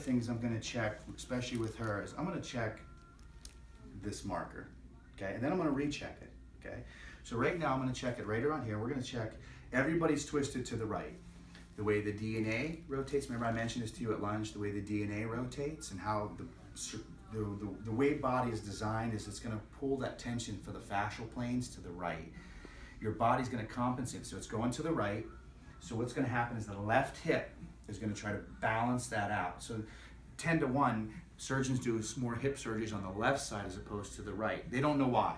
things I'm going to check, especially with her, is I'm going to check this marker, okay? And then I'm going to recheck it, okay? So right now I'm going to check it right around here. We're going to check everybody's twisted to the right. The way the DNA rotates, remember I mentioned this to you at lunch, the way the DNA rotates and how the way body is designed is it's going to pull that tension for the fascial planes to the right. Your body's going to compensate, so it's going to the right. So what's going to happen is the left hip is going to try to balance that out. So 10 to 1, surgeons do more hip surgeries on the left side as opposed to the right. They don't know why.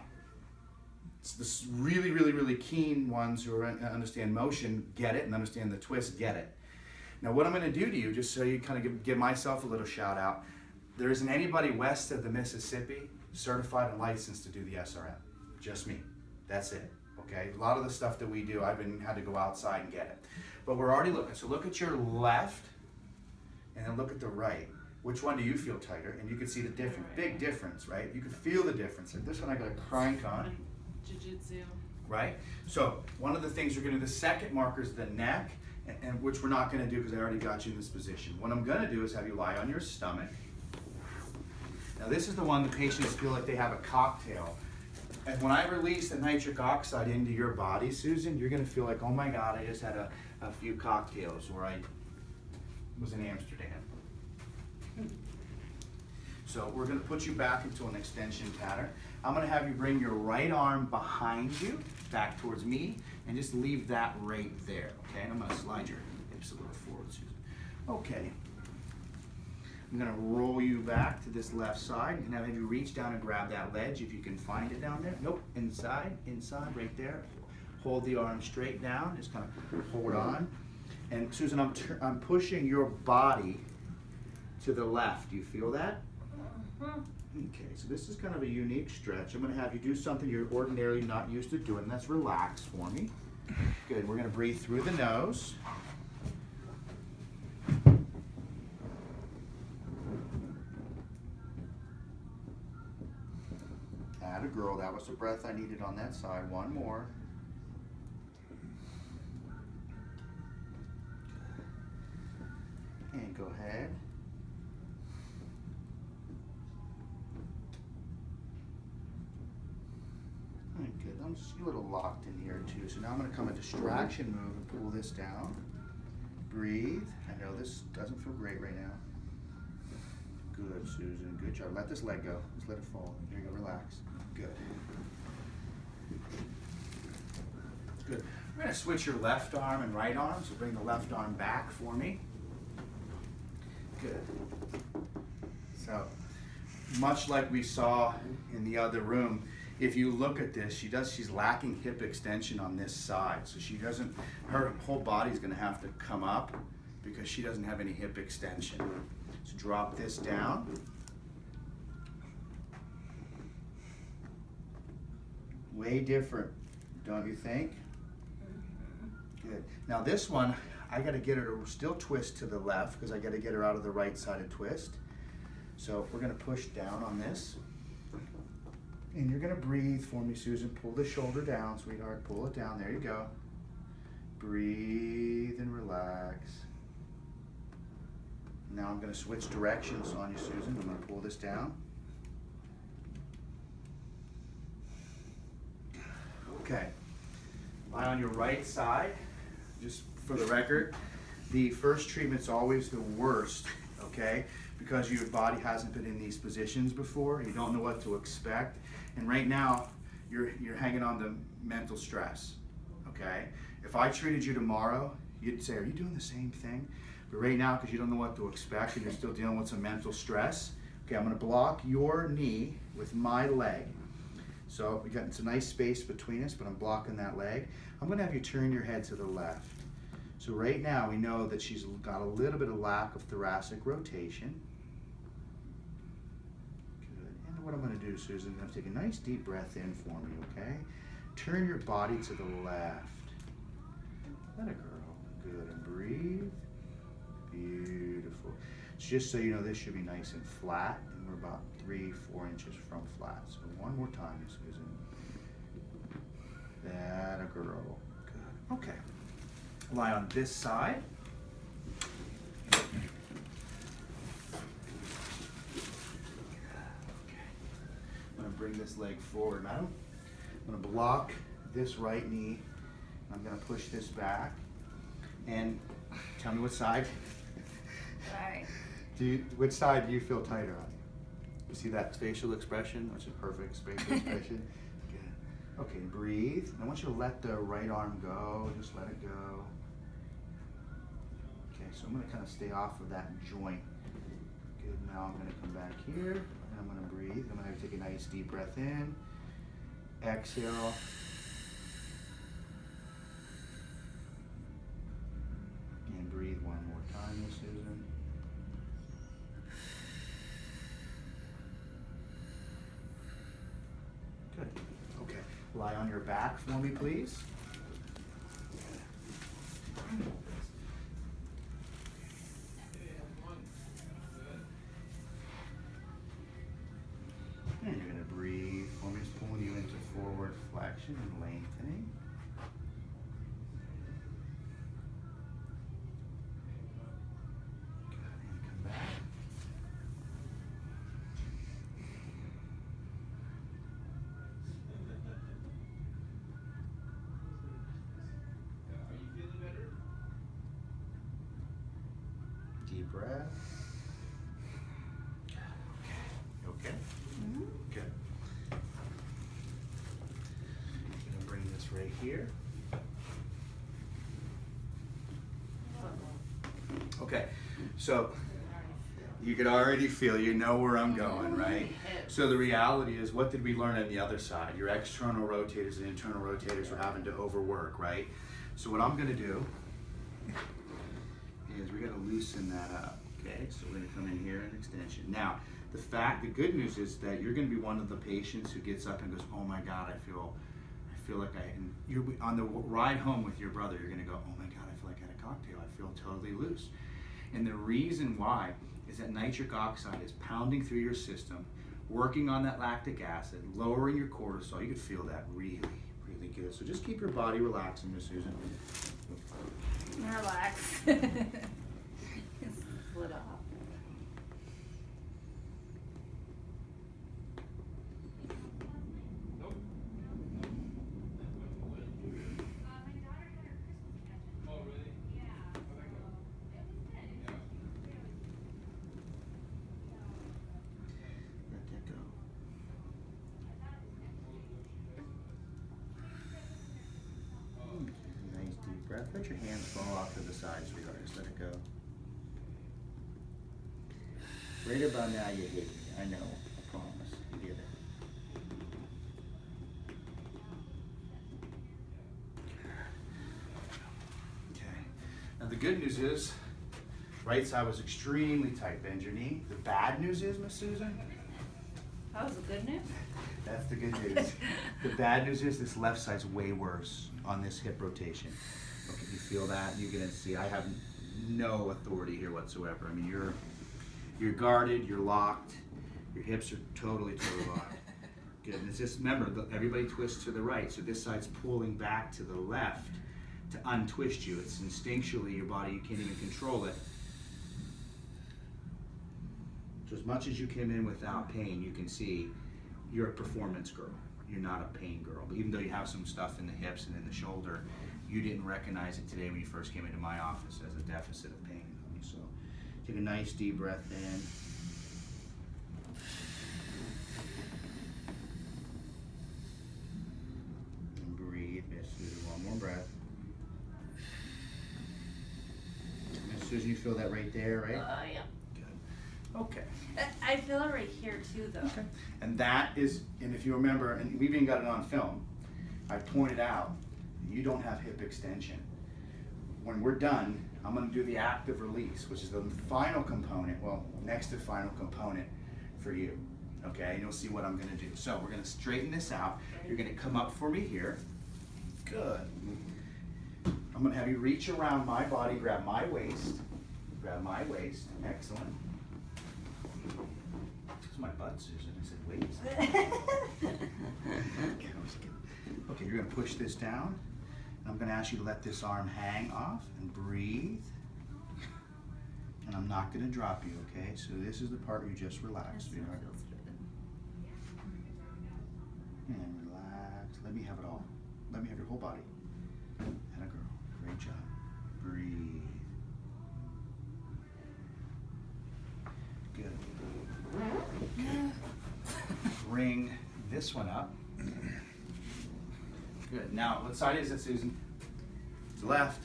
It's this really, really, really keen ones who understand motion get it, and understand the twist get it. Now what I'm going to do to you, just so you kind of give myself a little shout out, there isn't anybody west of the Mississippi certified and licensed to do the SRM. Just me. That's it. Okay? A lot of the stuff that we do, I've had to go outside and get it. But we're already looking. So look at your left and then look at the right. Which one do you feel tighter? And you can see the difference, big difference, right? You can feel the difference. Like this one I got a crank on. Jiu-jitsu. Right? So one of the things we're going to do, the second marker is the neck, and which we're not going to do because I already got you in this position. What I'm going to do is have you lie on your stomach. Now this is the one the patients feel like they have a cocktail. And when I release the nitric oxide into your body, Susan, you're going to feel like, oh my God, I just had a few cocktails where I was in Amsterdam. So we're going to put you back into an extension pattern. I'm going to have you bring your right arm behind you, back towards me, and just leave that right there, okay? And I'm going to slide your hips a little forward, Susan. Okay. I'm going to roll you back to this left side, and have you reach down and grab that ledge if you can find it down there. Nope, inside, right there. Hold the arm straight down, just kind of hold on. And Susan, I'm pushing your body to the left. Do you feel that? Okay, so this is kind of a unique stretch. I'm going to have you do something you're ordinarily not used to doing. That's relax for me. Good. We're going to breathe through the nose. Atta girl. That was the breath I needed on that side. One more. And go ahead. Good. I'm just a little locked in here too. So now I'm going to come a distraction move and pull this down. Breathe. I know this doesn't feel great right now. Good, Susan. Good job. Let this leg go. Just let it fall. There you go. Relax. Good. Good. We're going to switch your left arm and right arm. So bring the left arm back for me. Good. So much like we saw in the other room, if you look at this, she's lacking hip extension on this side. So her whole body's gonna have to come up because she doesn't have any hip extension. So drop this down. Way different, don't you think? Good. Now this one, I gotta get her to still twist to the left because I gotta get her out of the right sided twist. So we're gonna push down on this. And you're gonna breathe for me, Susan. Pull the shoulder down, sweetheart. Pull it down, there you go. Breathe and relax. Now I'm gonna switch directions on you, Susan. I'm gonna pull this down. Okay, lie on your right side. Just for the record, the first treatment's always the worst, okay? Because your body hasn't been in these positions before, you don't know what to expect. And right now, you're hanging on to mental stress, okay? If I treated you tomorrow, you'd say, are you doing the same thing? But right now, because you don't know what to expect and you're still dealing with some mental stress, okay, I'm gonna block your knee with my leg. So we got some nice space between us, but I'm blocking that leg. I'm gonna have you turn your head to the left. So right now, we know that she's got a little bit of lack of thoracic rotation. What I'm going to do, Susan, I'm going to take a nice deep breath in for me, okay? Turn your body to the left. Let it girl. Good. And breathe. Beautiful. Just so you know, this should be nice and flat, and we're about 3-4 inches from flat. So one more time, Susan. That a girl. Good. Okay. Lie on this side. bring this leg forward, madam. I'm gonna block this right knee. I'm gonna push this back. And tell me what side. Right. Which side do you feel tighter on? You see that facial expression, which is perfect facial expression? Good. Okay, breathe. I want you to let the right arm go. Just let it go. Okay, so I'm gonna kind of stay off of that joint. Good, now I'm gonna come back here, and I'm gonna breathe. I'm gonna take a nice deep breath in. Exhale. And breathe one more time, Miss Susan. Good. Okay. Lie on your back for me, please. And you're going to breathe for me, just pulling you into forward flexion and lengthening. Good. And come back. Deep breath. Okay. Mm-hmm. Good. I'm gonna bring this right here. Okay. So you could already feel, you know where I'm going, right? So the reality is, what did we learn on the other side? Your external rotators and internal rotators were having to overwork, right? So what I'm gonna do is we're gonna loosen that up, okay? So we're gonna come in here and extension. Now, the good news is that you're gonna be one of the patients who gets up and goes, oh my God, I feel like and you're on the ride home with your brother, you're gonna go, oh my God, I feel like I had a cocktail. I feel totally loose. And the reason why is that nitric oxide is pounding through your system, working on that lactic acid, lowering your cortisol. You could feel that really, really good. So just keep your body relaxing, Miss Susan. Relax. It's split off. Let that go. Nice deep breath. Let your hands fall off to the side, sweetheart. Just let it go. Right about now you hit me. I know. I promise. You get it. Okay. Now the good news is, right side was extremely tight. Bend your knee. The bad news is, Miss Susan, That was the good news? that's the good news. The bad news is this left side's way worse on this hip rotation. Okay, you feel that? You're gonna see. I have no authority here whatsoever. I mean, you're guarded. You're locked. Your hips are totally locked. Good. And it's just remember, everybody twists to the right, so this side's pulling back to the left to untwist you. It's instinctually your body. You can't even control it. So as much as you came in without pain, you can see you're a performance girl. You're not a pain girl. But even though you have some stuff in the hips and in the shoulder, you didn't recognize it today when you first came into my office as a deficit of pain. So take a nice deep breath in. And breathe. Miss Susan, one more breath. Miss Susan, you feel that right there, right? Yeah. Good. Okay. I feel it right here too, though. Okay. And that is, and if you remember, and we've even got it on film, I pointed out, you don't have hip extension. When we're done, I'm gonna do the active release, which is the final component, well, next to final component for you. Okay, and you'll see what I'm gonna do. So we're gonna straighten this out. You're gonna come up for me here. Good. I'm gonna have you reach around my body, grab my waist. Grab my waist, excellent. It's my butt, Susan. I said, wait. Okay, you're gonna push this down. And I'm gonna ask you to let this arm hang off and breathe. And I'm not gonna drop you, okay? So this is the part where you just relax, sweetheart. And relax. Let me have it all. Let me have your whole body. And a girl. Great job. Breathe. Good. Good. Bring this one up. Good. Now, what side is it, Susan? It's left.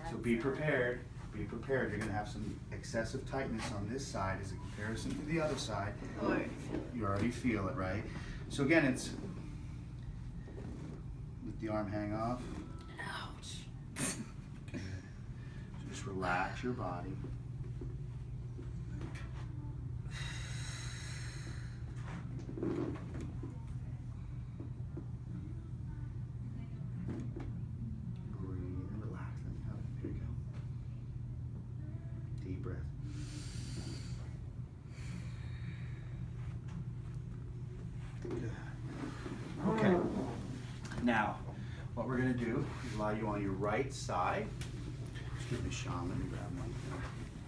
So be prepared. Be prepared. You're going to have some excessive tightness on this side as a comparison to the other side. You already feel it, right? So again, it's let the arm hang off. Ouch. Good. So just relax your body. Breathe and relax. Let me have it. Here you go. Deep breath. Good. Okay. Now, what we're going to do is lie you on your right side. Excuse me, Sean. Let me grab one.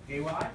AY.